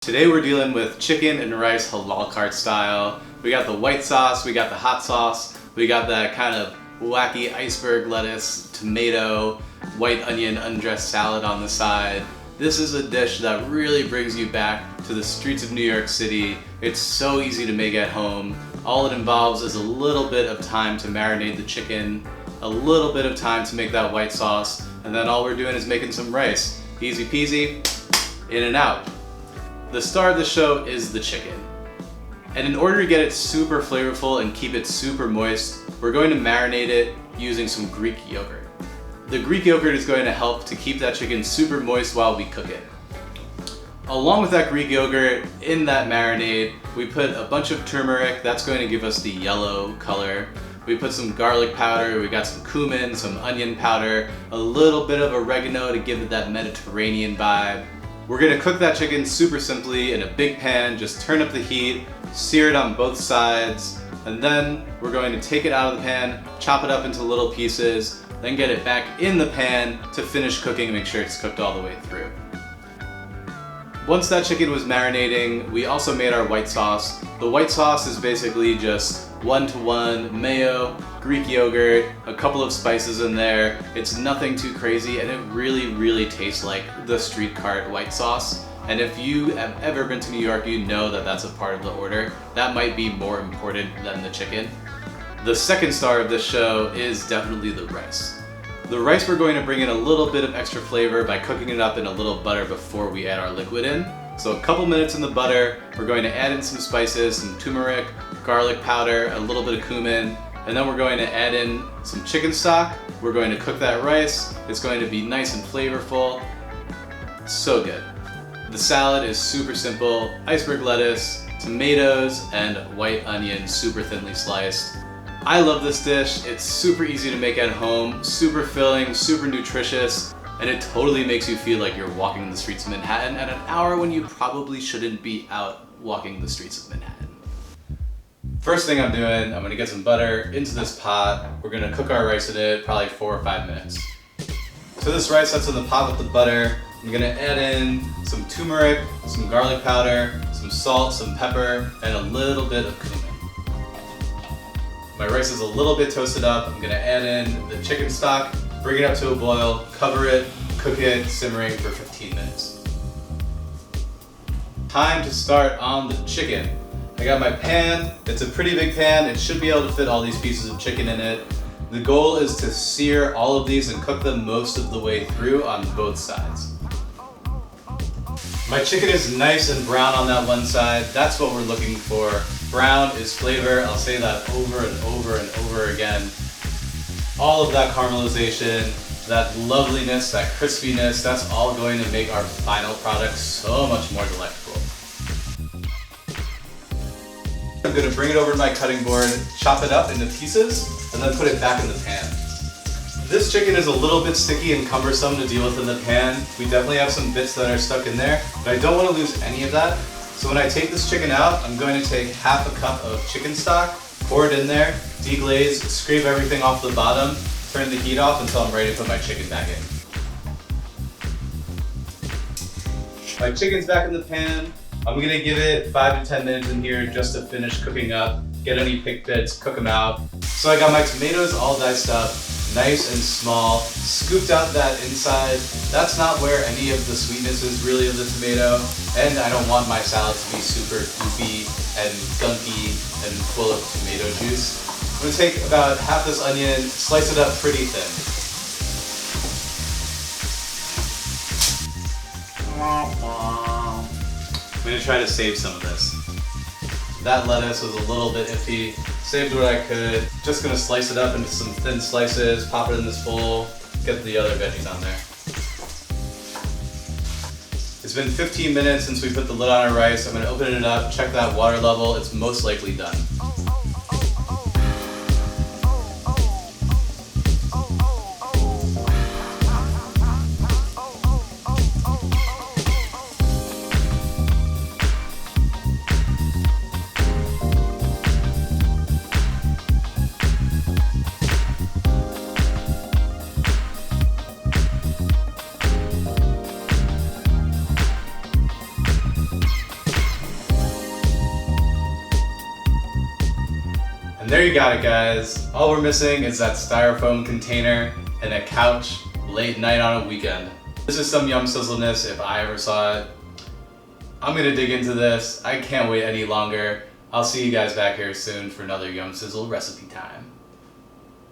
Today we're dealing with chicken and rice halal cart style. We got the white sauce, we got the hot sauce, we got that kind of wacky iceberg lettuce, tomato, white onion undressed salad on the side. This is a dish that really brings you back to the streets of New York City. It's so easy to make at home. All it involves is a little bit of time to marinate the chicken, a little bit of time to make that white sauce, and then all we're doing is making some rice. Easy peasy, in and out. The star of the show is the chicken. And in order to get it super flavorful and keep it super moist, we're going to marinate it using some Greek yogurt. The Greek yogurt is going to help to keep that chicken super moist while we cook it. Along with that Greek yogurt, in that marinade, we put a bunch of turmeric. That's going to give us the yellow color. We put some garlic powder, we got some cumin, some onion powder, a little bit of oregano to give it that Mediterranean vibe. We're gonna cook that chicken super simply in a big pan, just turn up the heat, sear it on both sides, and then we're going to take it out of the pan, chop it up into little pieces, then get it back in the pan to finish cooking and make sure it's cooked all the way through. Once that chicken was marinating, we also made our white sauce. The white sauce is basically just 1-to-1 mayo, Greek yogurt, a couple of spices in there. It's nothing too crazy, and it really tastes like the street cart white sauce. And if you have ever been to New York, you know that that's a part of the order. That might be more important than the chicken. The second star of this show is definitely the rice. The rice, we're going to bring in a little bit of extra flavor by cooking it up in a little butter before we add our liquid in. So a couple minutes in the butter, we're going to add in some spices, some turmeric, garlic powder, a little bit of cumin, and then we're going to add in some chicken stock. We're going to cook that rice. It's going to be nice and flavorful. So good. The salad is super simple. Iceberg lettuce, tomatoes, and white onion super thinly sliced. I love this dish. It's super easy to make at home, super filling, super nutritious, and it totally makes you feel like you're walking the streets of Manhattan at an hour when you probably shouldn't be out walking the streets of Manhattan. First thing I'm doing, I'm gonna get some butter into this pot. We're gonna cook our rice in it, probably 4 or 5 minutes. So this rice that's in the pot with the butter, I'm gonna add in some turmeric, some garlic powder, some salt, some pepper, and a little bit of cumin. My rice is a little bit toasted up. I'm gonna add in the chicken stock, bring it up to a boil, cover it, cook it, simmering for 15 minutes. Time to start on the chicken. I got my pan. It's a pretty big pan. It should be able to fit all these pieces of chicken in it. The goal is to sear all of these and cook them most of the way through on both sides. My chicken is nice and brown on that one side. That's what we're looking for. Brown is flavor. I'll say that over and over and over again. All of that caramelization, that loveliness, that crispiness, that's all going to make our final product so much more delightful. I'm going to bring it over to my cutting board, chop it up into pieces, and then put it back in the pan. This chicken is a little bit sticky and cumbersome to deal with in the pan. We definitely have some bits that are stuck in there, but I don't want to lose any of that. So when I take this chicken out, I'm going to take half a cup of chicken stock, pour it in there, deglaze, scrape everything off the bottom, turn the heat off until I'm ready to put my chicken back in. My chicken's back in the pan. I'm going to give it 5 to 10 minutes in here just to finish cooking up, get any pick bits, cook them out. So I got my tomatoes all diced up, nice and small, scooped out that inside. That's not where any of the sweetness is really of the tomato, and I don't want my salad to be super goopy and gunky and full of tomato juice. I'm going to take about half this onion, slice it up pretty thin. I'm going to try to save some of this. That lettuce was a little bit iffy. Saved what I could. Just going to slice it up into some thin slices, pop it in this bowl, get the other veggies on there. It's been 15 minutes since we put the lid on our rice. I'm going to open it up, check that water level. It's most likely done. And there you got it, guys. All we're missing is that styrofoam container and a couch late night on a weekend. This is some yum sizzleness if I ever saw it. I'm gonna dig into this. I can't wait any longer. I'll see you guys back here soon for another yum sizzle recipe time.